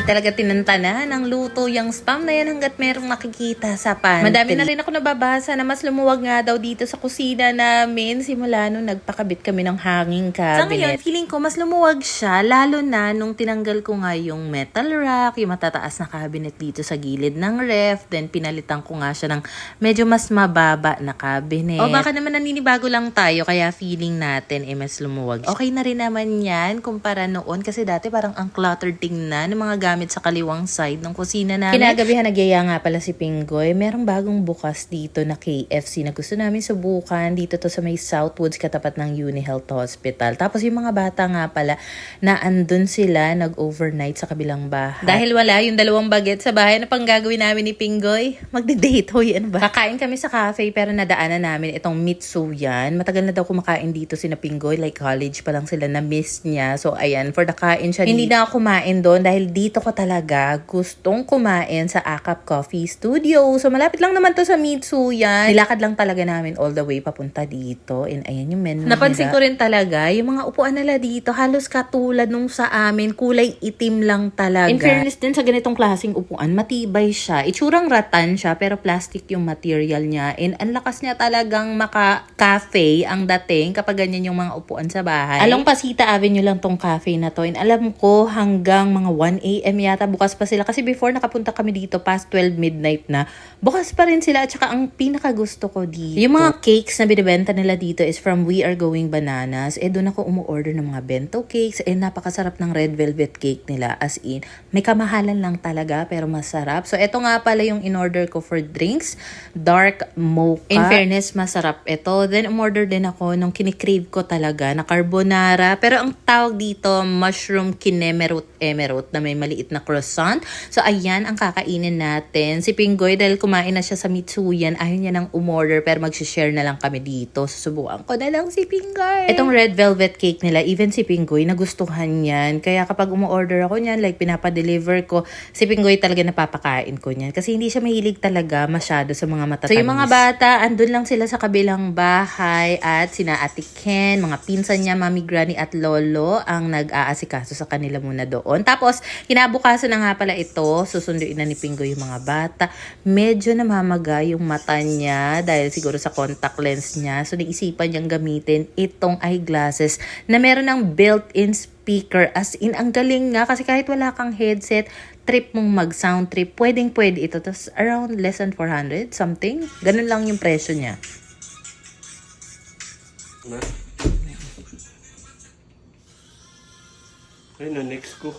talaga tinantana ng luto yung spam na yan hanggat merong nakikita sa pantry. Madami na rin ako nababasa na mas lumuwag nga daw dito sa kusina namin simula nung nagpakabit kami ng hanging cabinet. Sa ngayon, feeling ko mas lumuwag siya lalo na nung tinanggal ko nga yung metal rack, yung matataas na cabinet dito sa gilid ng ref, then pinalitan ko nga siya ng medyo mas mababa na cabinet. O baka naman naninibago lang tayo kaya feeling natin mas lumuwag. Okay na rin naman yan kumpara noon kasi dati parang ang cluttered tingnan ng mga gamit sa kaliwang side ng kusina namin. Kinagabihan nagyaya nga pala si Pinggoy. Merong bagong bukas dito na KFC na gusto namin subukan. Dito to sa may Southwoods katapat ng UniHealth Hospital. Tapos yung mga bata nga pala na andun sila nag-overnight sa kabilang bahay. Dahil wala yung dalawang baget sa bahay na pang gagawin namin ni Pinggoy. Magde-date. Hoy, ano ba? Kakain kami sa cafe pero nadaanan namin itong Mitsuyan. Matagal na daw kumakain dito si na Pinggoy. Like college pa lang sila na miss niya. So ayan, for the kain siya. Hindi na ako kumain doon dahil dito ko talaga gustong kumain sa Akap Coffee Studio. So malapit lang naman to sa Mitsuyan. Nilakad lang talaga namin all the way papunta dito. And ayan yung menu. Napansin ko rin talaga yung mga upuan nila dito halos katulad nung sa amin. Kulay itim lang talaga. In fairness din sa ganitong klaseng upuan, matibay siya. Itsurang rattan siya pero plastic yung material niya. And ang lakas niya talagang maka-cafe ang dating kapag ganyan yung mga upuan sa bahay. Along Pasita Avenue lang tong cafe na to. And alam ko hanggang mga 1 AM yata bukas pa sila. Kasi before nakapunta kami dito past 12 midnight na, bukas pa rin sila. At saka ang pinakagusto ko dito, yung mga cakes na binibenta nila dito is from We Are Going Bananas. Doon ako umu-order ng mga bento cakes. Napakasarap ng red velvet cake nila. As in, may kamahalan lang talaga pero masarap. So eto nga pala yung in-order ko for drinks. Dark mocha. In fairness, masarap ito. Then umorder din ako nung kinikrave ko talaga na carbonara. Pero ang tawag dito, mushroom kinemerut na may maliit na croissant. So ayan ang kakainin natin. Si Pinggoy dahil kumain na siya sa Mitsuyan, ayaw niya nang umorder pero mag-share na lang kami dito. Susubukan ko na lang si Pinggoy. Itong red velvet cake nila, even si Pinggoy nagustuhan yan. Kaya kapag umu-order ako niyan, like pinapa-deliver ko, si Pinggoy talaga napapakain ko niyan. Kasi hindi siya mahilig talaga masyado sa mga matatamis. So yung mga bata, andun lang sila sa kabilang bahay at sina Ate Ken, mga pinsan niya, Mami Granny at Lolo ang nag-aasikaso sa kanila muna doon. Tapos, kinabukasan na nga pala ito, susunduin na ni Pinggoy yung mga bata. Medyo namamaga yung mata niya dahil siguro sa contact lens niya. So, naisipan niyang gamitin itong eyeglasses na meron ng built-in speaker. As in, ang galing nga kasi kahit wala kang headset, trip mong mag-sound trip, pwedeng-pwede ito. Tapos, around less than 400 something. Ganun lang yung presyo niya. Ay, na-next ko.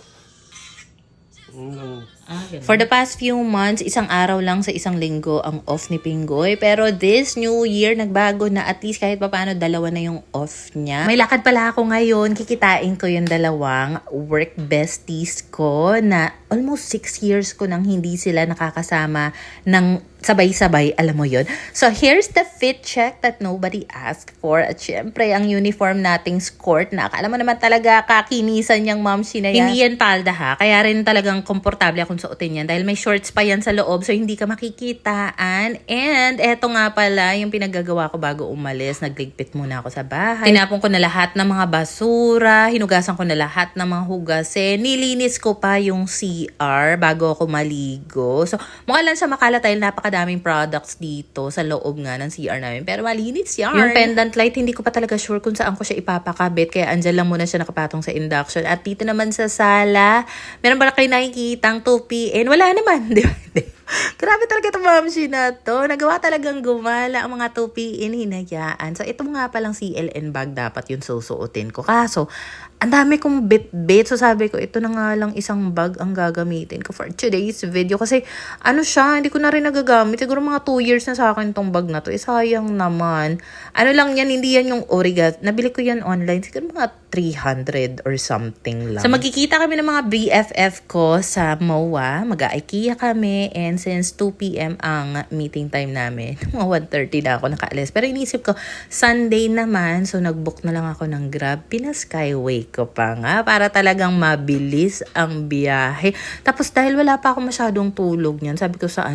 For the past few months, isang araw lang sa isang linggo ang off ni Pinggoy. Pero this new year, nagbago na at least kahit papaano dalawa na yung off niya. May lakad pala ako ngayon. Kikitain ko yung dalawang work besties ko na almost 6 years ko nang hindi sila nakakasama ng sabay-sabay, alam mo yun. So, here's the fit check that nobody asked for. At syempre, ang uniform nating skirt na akala mo naman talaga kakinisan niyang momshi na yan. Hindi yan palda ha. Kaya rin talagang komportable akong suotin yan dahil may shorts pa yan sa loob so hindi ka makikitaan. And eto nga pala yung pinaggagawa ko bago umalis. Nagligpit muna ako sa bahay. Tinapon ko na lahat ng mga basura. Hinugasan ko na lahat ng mga hugasin. Nilinis ko pa yung CR bago ako maligo. So, mukha lang siya makalat dahil napakadaming products dito sa loob nga ng CR namin. Pero malinis yan. Yung pendant light, hindi ko pa talaga sure kung saan ko siya ipapakabit. Kaya andyan lang muna siya nakapatong sa induction. At dito naman sa sala, meron pala kayo nakikitang 2pm. Wala naman, di ba? Grabe talaga itong mamshi na to. Nagawa talagang gumala ang mga 2pm hinayaan. So, ito nga palang CLN bag dapat yung susuotin ko. Kaso, ang dami kong bit-bit. So, sabi ko, ito na nga lang isang bag ang gagamitin ko for today's video. Kasi, ano siya, hindi ko na rin nagagamit. Siguro mga 2 years na sa akin itong bag na to. Sayang naman. Ano lang yan, hindi yan yung Origat. Nabili ko yan online. Siguro mga 300 or something lang. So, magkikita kami ng mga BFF ko sa MOA. Mag-a-IKEA kami. And since 2pm ang meeting time namin, mga 1:30 na ako nakaalis. Pero inisip ko, Sunday naman. So, nag-book na lang ako ng Grab. Pina-Skyway ko pa nga para talagang mabilis ang biyahe. Tapos dahil wala pa ako masyadong tulog niyan, sabi ko sa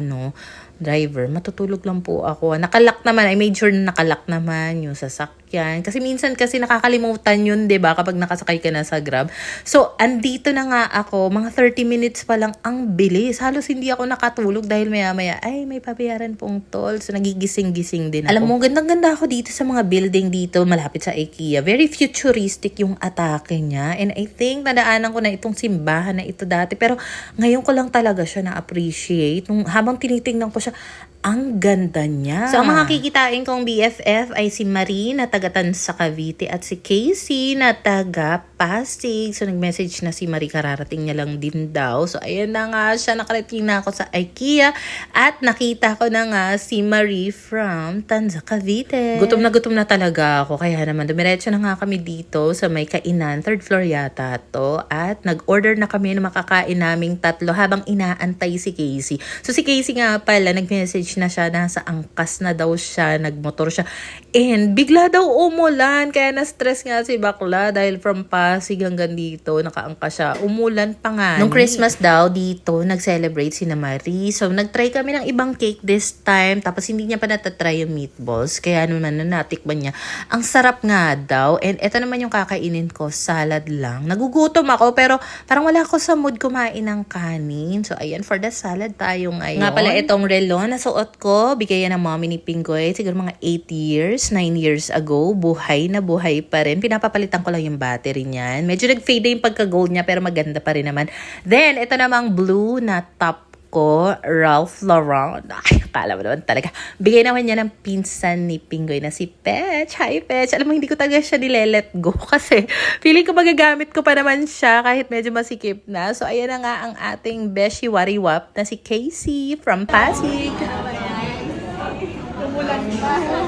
driver, matutulog lang po ako. Nakalak naman, I made sure na nakalak naman yung sasakyan. yan. Kasi minsan kasi nakakalimutan yun, 'di ba, kapag nakasakay ka na sa Grab. So, andito na nga ako, mga 30 minutes pa lang, ang bilis. Halos hindi ako nakatulog dahil maya-maya, ay, may pabayaran pong toll. So, nagigising-gising din ako. Alam mo, gandang-ganda ako dito sa mga building dito, malapit sa IKEA. Very futuristic yung atake niya. And I think, nadaanan ko na itong simbahan na ito dati. Pero, ngayon ko lang talaga siya na-appreciate. Habang tinitingnan ko siya, ang ganda niya. So, ang mga kikitain kong BFF ay si Marie na taga Tansa Cavite at si Casey na taga Pasig. So, nag-message na si Marie, kararating niya lang din daw. So, ayan na nga siya. Nakarating na ako sa IKEA at nakita ko na nga si Marie from Tansa Cavite. Gutom na talaga ako. Kaya naman, dumiretso na nga kami dito sa may kainan. Third floor yata to. At nag-order na kami na makakain naming tatlo habang inaantay si Casey. So, si Casey nga pala, nag-message na siya, nasa angkas na daw siya, nagmotor siya. And bigla daw umulan, kaya na-stress nga si bakla dahil from Pasig hanggang dito, nakaangkas siya. Umulan pa nga. Nung Christmas daw, dito, nag-celebrate si na Marie. So, nag-try kami ng ibang cake this time, tapos hindi niya pa natatry yung meatballs. Kaya naman, natikman niya. Ang sarap nga daw. And ito naman yung kakainin ko, salad lang. Nagugutom ako, pero parang wala ako sa mood kumain ng kanin. So, ayan, for the salad tayo ngayon. Nga pala itong relo na suot ko, bigay yan ng mommy ni Pingoy, siguro mga 8 years, 9 years ago, buhay na buhay pa rin. Pinapapalitan ko lang yung battery niyan. Medyo nag-fade na yung pagka-gold niya, pero maganda pa rin naman. Then, ito namang blue na top ko, Ralph Lauren. Ay, akala mo naman talaga. Bigay naman niya ng pinsan ni Pingoy na si Petch. Hi, Petch. Alam mo, hindi ko talaga siya nilelet go kasi feeling ko magagamit ko pa naman siya kahit medyo masikip na. So, ayan na nga ang ating Beshi Wariwap na si Casey from Pasig.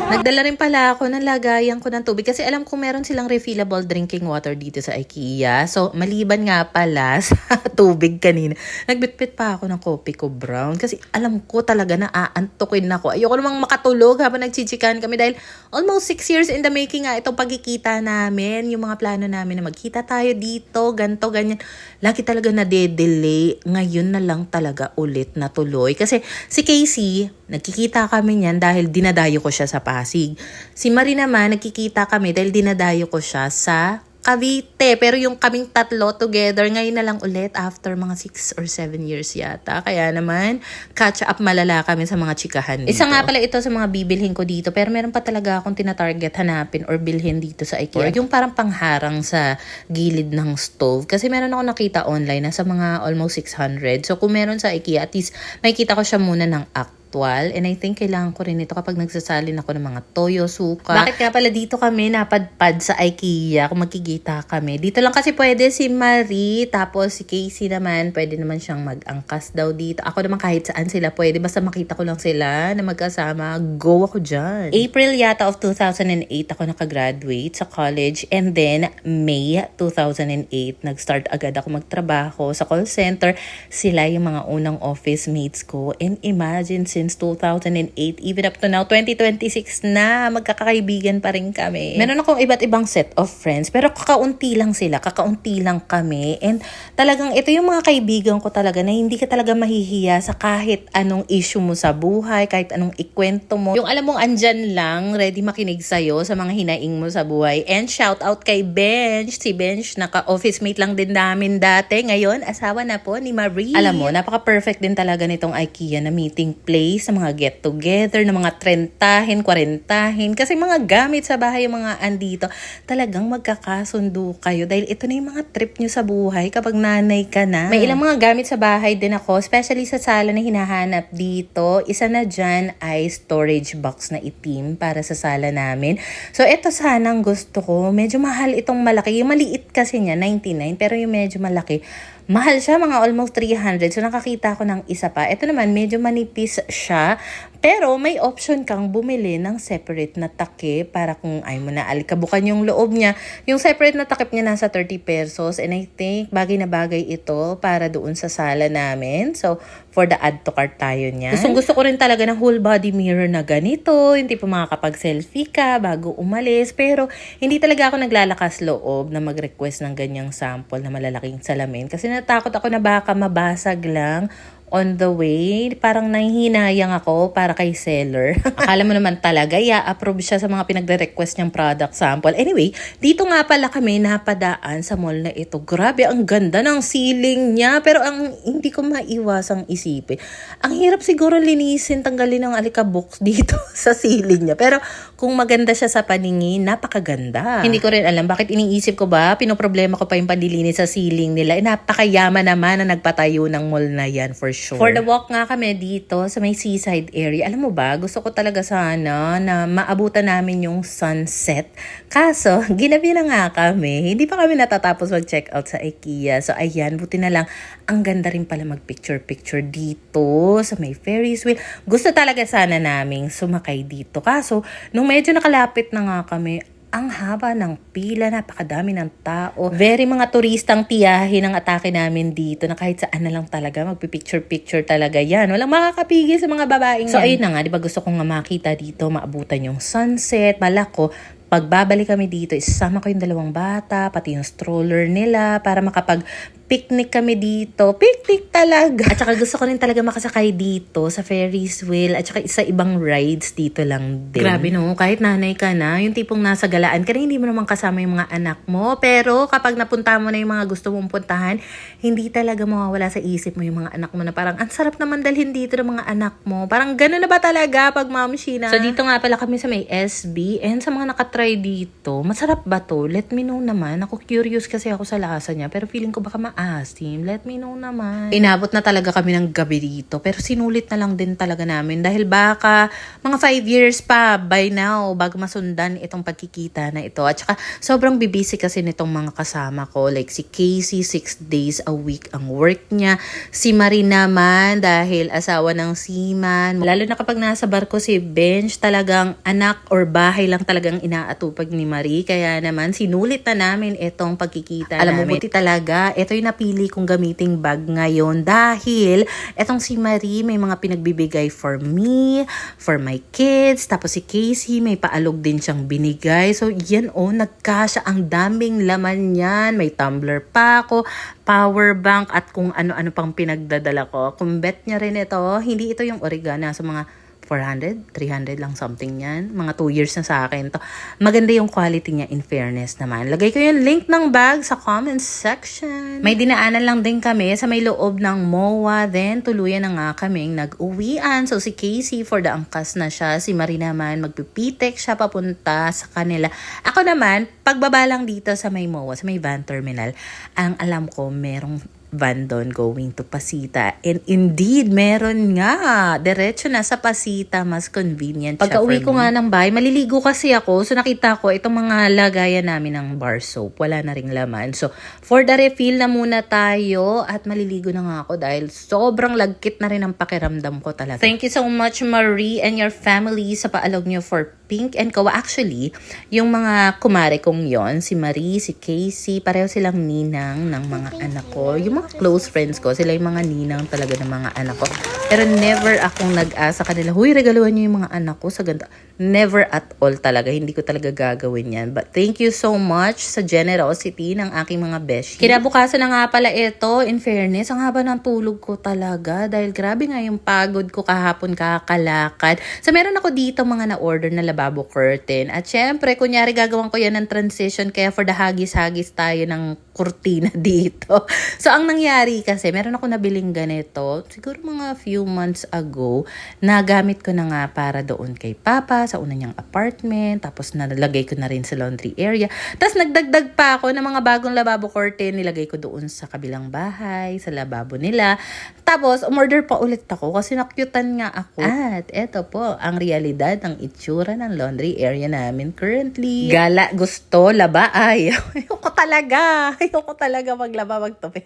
Nagdala rin pala ako ng lagayan ko ng tubig kasi alam ko meron silang refillable drinking water dito sa IKEA. So, maliban nga pala sa tubig kanina, nagbitbit pa ako ng kopi ko brown kasi alam ko talaga na aantukin ako. Ayoko namang makatulog habang nagchichikan kami dahil almost 6 years in the making nga itong pagkikita namin. Yung mga plano namin na magkita tayo dito, ganto, ganyan. Lagi talaga na-delay. Ngayon na lang talaga ulit natuloy. Kasi si Casey, nagkikita kami niyan dahil dinadayo ko siya sa Pasig. Si Marie naman, nagkikita kami dahil dinadayo ko siya sa Cavite. Pero yung kaming tatlo together, ngayon na lang ulit after mga 6 or 7 years yata. Kaya naman, catch up malala kami sa mga chikahan dito. Isa nga pala ito sa mga bibilhin ko dito. Pero meron pa talaga akong tinatarget hanapin or bilhin dito sa IKEA. Yung parang pangharang sa gilid ng stove. Kasi meron ako nakita online na sa mga almost 600. So kung meron sa IKEA, at least makikita ko siya muna ng and I think kailangan ko rin ito kapag nagsasalin ako ng mga toyo, suka. Bakit nga pala dito kami napadpad sa IKEA kung magkikita kami? Dito lang kasi pwede si Marie, tapos si Casey naman, pwede naman siyang mag-angkas daw dito. Ako naman kahit saan sila pwede, basta makita ko lang sila na magkasama, go ako dyan. April yata of 2008 ako nakagraduate sa college, and then May 2008, nag-start agad ako magtrabaho sa call center. Sila yung mga unang office mates ko, and imagine since 2008, even up to now, 2026 na, magkakaibigan pa rin kami. Meron akong iba't ibang set of friends, pero kakaunti lang sila, kakaunti lang kami. And talagang ito yung mga kaibigan ko talaga na hindi ka talaga mahihiya sa kahit anong issue mo sa buhay, kahit anong ikwento mo. Yung alam mong andyan lang, ready makinig sa'yo sa mga hinaing mo sa buhay. And shout out kay Bench. Si Bench, naka-office mate lang din namin dati. Ngayon, asawa na po ni Marie. Alam mo, napaka-perfect din talaga nitong IKEA na meeting place, sa mga get-together, na mga 30, 40. Kasi mga gamit sa bahay, yung mga andito, talagang magkakasundo kayo. Dahil ito na yung mga trip nyo sa buhay kapag nanay ka na. May ilang mga gamit sa bahay din ako, especially sa sala na hinahanap dito. Isa na dyan ay storage box na itim para sa sala namin. So, ito sanang gusto ko. Medyo mahal itong malaki. Yung maliit kasi niya, 99. Pero yung medyo malaki, mahal siya, mga almost 300. So, nakakita ko ng isa pa. Ito naman, medyo manipis siya. Pero, may option kang bumili ng separate na takip para kung ay mo na alikabukan yung loob niya. Yung separate na takip niya nasa 30 pesos. And I think, bagay na bagay ito para doon sa sala namin. So, for the add to cart tayo niya. Gusto ko rin talaga ng whole body mirror na ganito. Hindi pa makakapag-selfie ka bago umalis. Pero, hindi talaga ako naglalakas loob na mag-request ng ganyang sample na malalaking salamin. Kasi natakot ako na baka mabasag lang on the way, parang nahihinayang ako para kay seller. Akala mo naman talaga, approve siya sa mga pinagre-request niyang product sample. Anyway, dito nga pala kami napadaan sa mall na ito. Grabe, ang ganda ng ceiling niya. Pero ang hindi ko maiwasang isipin, ang hirap siguro linisin, tanggalin ng alikabok dito sa ceiling niya. Pero kung maganda siya sa paningin, napakaganda. Hindi ko rin alam bakit iniisip ko ba, pinoproblema ko pa yung panlilinis sa ceiling nila. Napakayaman naman na nagpatayo ng mall na yan for sure. For the walk nga kami dito sa may seaside area. Alam mo ba, gusto ko talaga sana na maabutan namin yung sunset. Kaso, ginabi na nga kami. Hindi pa kami natatapos mag-check out sa IKEA. So ayan, buti na lang. Ang ganda rin pala mag-picture-picture dito sa may Ferris wheel. Gusto talaga sana naming sumakay dito. Kaso, nung medyo nakalapit na nga kami, ang haba ng pila, napakadami ng tao. Very mga turistang tiyahin ang atake namin dito na kahit saan na lang talaga, magpipicture-picture talaga yan. Walang makakapigil sa mga babaeng yan. So ayun na nga, di ba gusto kong nga makita dito, maabutan yung sunset. Malako, pagbabalik kami dito, isasama ko yung dalawang bata, pati yung stroller nila para makapag-picnic kami dito. Picnic talaga! At saka gusto ko rin talaga makasakay dito sa Ferris wheel at saka sa ibang rides dito lang din. Grabe no, kahit nanay ka na, yung tipong nasa galaan ka rin, hindi mo naman kasama yung mga anak mo. Pero kapag napunta mo na yung mga gusto mong puntahan, hindi talaga mawawala sa isip mo yung mga anak mo na parang, ang sarap naman dalhin dito ng mga anak mo. Parang gano'n na ba talaga pag Ma'am Sheena? So dito nga pala kami sa may SB and sa mga nakatry dito, masarap ba to? Let me know naman. Ako curious kasi ako sa lasa niya, pero feeling ko baka maasim. Let me know naman. Inabot na talaga kami ng gabi dito, pero sinulit na lang din talaga namin dahil baka mga 5 years pa by now bago masundan itong pagkikita na ito. At saka sobrang bibisi kasi nitong mga kasama ko. Like si Casey, 6 days a week ang work niya. Si Marie naman dahil asawa ng seaman. Lalo na kapag nasa barko si Bench, talagang anak or bahay lang talagang inaatupag ni Marie. Kaya naman sinulit na namin itong pagkikita namin. Alam mo, buti talaga. Ito yung napili kong gamiting bag ngayon dahil etong si Marie may mga pinagbibigay for me, for my kids. Tapos si Casey may paalog din siyang binigay. So yan nagkasya, ang daming laman yan. May tumbler pa ako, power bank at kung ano-ano pang pinagdadala ko. Kung bet niya rin ito, hindi ito yung Origana sa mga 400, 300 lang something yan. Mga 2 years na sa akin to. Maganda yung quality niya in fairness naman. Lagay ko yung link ng bag sa comment section. May dinaanan lang din kami sa may loob ng MOA. Then tuluyan na nga kaming nag-uwian. So si Casey for the angkas na siya. Si Marie naman magpipitek siya papunta sa kanila. Ako naman, pagbaba lang dito sa may MOA, sa may van terminal, ang alam ko merong van doon going to Pasita. And indeed, meron nga. Diretso na sa Pasita. Mas convenient siya. Pagka-uwi ko nga ng bahay, maliligo kasi ako. So nakita ko itong mga lagayan namin ng bar soap. Wala na ring laman. So for the refill na muna tayo at maliligo na nga ako dahil sobrang lagkit na rin ang pakiramdam ko talaga. Thank you so much Marie and your family sa paalog nyo for Pink and Kawa. Actually, yung mga kumare kong yon, si Marie, si Casey, pareho silang ninang ng mga anak ko. Yung mga close friends ko, sila yung mga ninang talaga ng mga anak ko. Pero never akong nag-asa kanila, huy, regaluhan nyo yung mga anak ko sa ganda. Never at all talaga. Hindi ko talaga gagawin yan. But thank you so much sa generosity ng aking mga beshi. Kinabukasan na nga pala ito. In fairness, ang haba ng tulog ko talaga. Dahil grabe nga yung pagod ko kahapon kakalakad. So meron ako dito mga na-order na lababo curtain. At syempre, kunyari gagawin ko yan ng transition. Kaya for the hagis-hagis tayo ng kurtina dito. So ang nangyari kasi, meron ako nabiling ganito. Siguro mga few months ago. Nagamit ko na nga para doon kay Papa sa una niyang apartment, tapos nalagay ko na rin sa laundry area. Tapos nagdagdag pa ako ng mga bagong lababo curtain, nilagay ko doon sa kabilang bahay, sa lababo nila. Tapos umorder pa ulit ako kasi nakyutan nga ako. At eto po ang realidad ng itsura ng laundry area namin currently. Gala, gusto, laba, ay. Ayoko talaga maglaba, magtupi.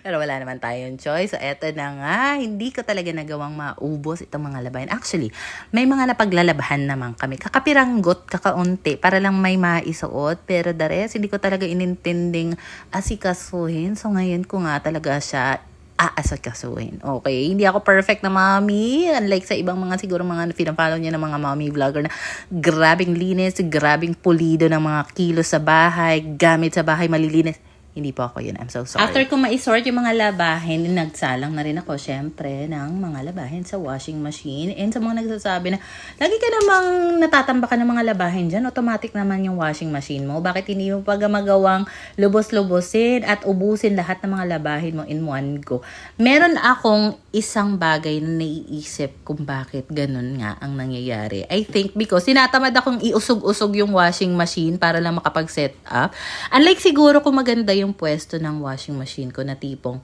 Pero wala naman tayong choice. So, eto na nga. Hindi ko talaga nagawang maubos itong mga labahin. Actually, may mga napaglalabahan naman kami. Kakapiranggot, kakaunti, para lang may maisuot. Pero the rest, hindi ko talaga inintending asikasuhin. So, ngayon ko nga talaga siya aasakasuhin. Okay? Hindi ako perfect na mommy. Unlike sa ibang mga siguro mga pinapollow niya ng mga mommy vlogger na grabing linis, grabing pulido ng mga kilos sa bahay, gamit sa bahay, malilinis. Hindi po ako yun. I'm so sorry. After ko ma-sort yung mga labahin, nagsalang na rin ako, syempre, ng mga labahin sa washing machine. And sa mga nagsasabi na, lagi ka namang natatambakan ng mga labahin dyan, automatic naman yung washing machine mo. Bakit hindi mo pa magawang lubos-lubosin at ubusin lahat ng mga labahin mo in one go? Meron akong isang bagay na naiisip kung bakit ganun nga ang nangyayari. I think because tinatamad akong iusog-usog yung washing machine para lang makapag-set up. Unlike siguro kung maganda yung pwesto ng washing machine ko na tipong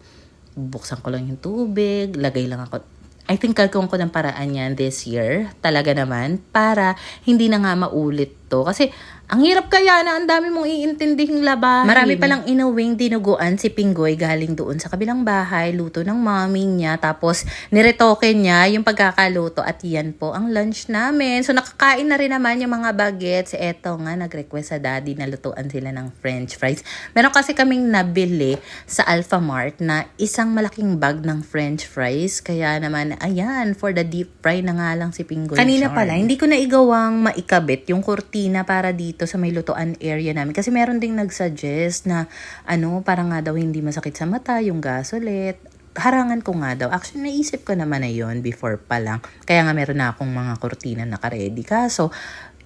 buksan ko lang yung tubig, lagay lang ako. I think gagawin ko ng paraan yan this year, talaga naman, para hindi na nga maulit to. Kasi ang hirap kaya na ang dami mong iintindihing labahin. Marami palang inuwing dinuguan si Pinggoy galing doon sa kabilang bahay, luto ng mommy niya, tapos niretoke niya yung pagkakaluto at yan po ang lunch namin. So nakakain na rin naman yung mga bagets. Eto nga, nag-request sa daddy na lutuan sila ng french fries. Meron kasi kaming nabili sa Alpha Mart na isang malaking bag ng french fries. Kaya naman, ayan, for the deep fry na nga lang si Pinggoy. Kanina pala, hindi ko na igawang maikabit yung kurtina para dito sa may lutuan area namin. Kasi meron ding nagsuggest na para nga daw hindi masakit sa mata, yung gas ulit. Harangan ko nga daw. Actually, naisip ko naman na yun before pa lang. Kaya nga meron na akong mga kurtina naka-ready. Kaso,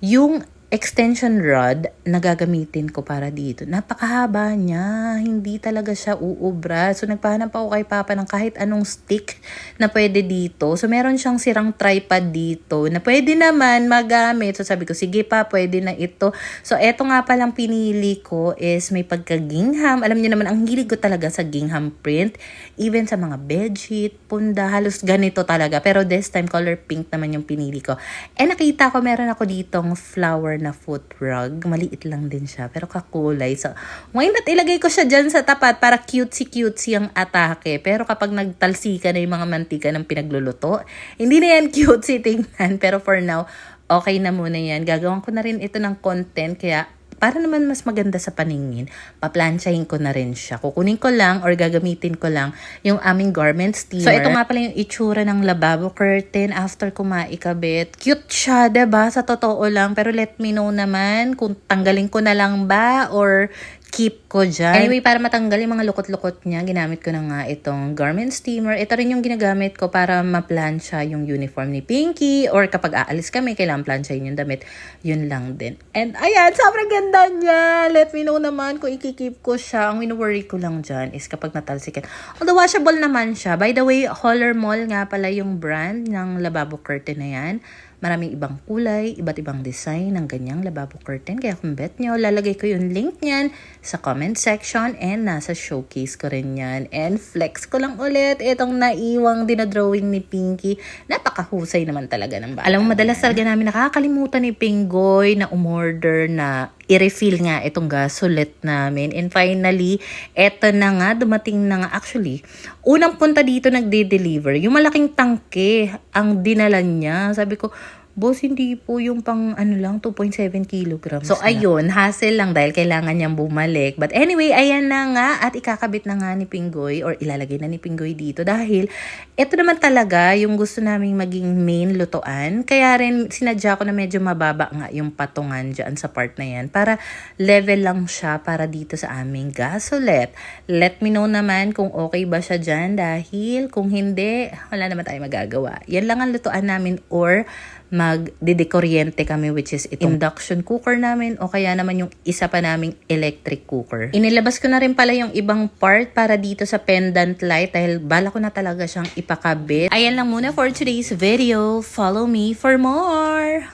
yung extension rod na gagamitin ko para dito, napakahaba niya. Hindi talaga siya uubra. So, nagpahanap ako kay Papa ng kahit anong stick na pwede dito. So, meron siyang sirang tripod dito na pwede naman magamit. So, sabi ko, sige pa, pwede na ito. So, eto nga palang pinili ko is may pagka-gingham. Alam niyo naman, ang hilig ko talaga sa gingham print. Even sa mga bedsheet, punda, halos ganito talaga. Pero this time, color pink naman yung pinili ko. Nakita ko, meron ako ditong flower na foot rug. Maliit lang din siya, pero kakulay. So, why not ilagay ko siya dyan sa tapat para cutesy-cutesy ang atake. Pero kapag nagtalsika na yung mga mantika ng pinagluluto, hindi na yan cutesy tingnan. Pero for now, okay na muna yan. Gagawin ko na rin ito ng content, kaya para naman mas maganda sa paningin, paplansyahin ko na rin siya. Kukunin ko lang or gagamitin ko lang yung aming garment steamer. So, ito nga pala yung itsura ng lavabo curtain after ko maikabit. Cute siya, diba? Sa totoo lang. Pero let me know naman kung tanggalin ko na lang ba or keep ko dyan. Anyway, para matanggal yung mga lukot-lukot niya, ginamit ko na nga itong garment steamer. Ito rin yung ginagamit ko para ma-plansya yung uniform ni Pinky. Or kapag aalis kami, kailangan plansyahin yung damit. Yun lang din. And ayan, sobrang ganda niya. Let me know naman kung ikikip ko siya. Ang wino-worry ko lang dyan is kapag natalsikan. Although washable naman siya. By the way, Holler Mall nga pala yung brand ng lavabo curtain na yan. Maraming ibang kulay, iba't ibang design ng ganyang lavabo curtain. Kaya kung bet nyo, lalagay ko yung link niyan sa comment section and nasa showcase ko rin yan. And flex ko lang ulit itong naiwang dinodrawing ni Pinky. Napakahusay naman talaga ng bata. Alam mo, madalas talaga namin nakakalimutan ni Pinggoy na umorder na i-refill nga itong gasolet namin. And finally, eto na nga, dumating na nga. Actually, unang punta dito nagde-deliver. Yung malaking tangke ang dinala niya. Sabi ko, boss, hindi po yung pang 2.7 kilograms. So, ayun, hassle lang dahil kailangan niyang bumalik. But anyway, ayan na nga at ikakabit na nga ni Pinggoy or ilalagay na ni Pinggoy dito dahil ito naman talaga yung gusto naming maging main lutuan. Kaya rin sinadya ko na medyo mababa nga yung patungan dyan sa part na yan para level lang siya para dito sa aming gasolet. Let me know naman kung okay ba siya dyan dahil kung hindi, wala naman tayo magagawa. Yan lang ang lutuan namin or magdidekuryente kami which is itong induction cooker namin o kaya naman yung isa pa naming electric cooker. Inilabas ko na rin pala yung ibang part para dito sa pendant light dahil bala ko na talaga siyang ipakabit. Ayan lang muna for today's video. Follow me for more!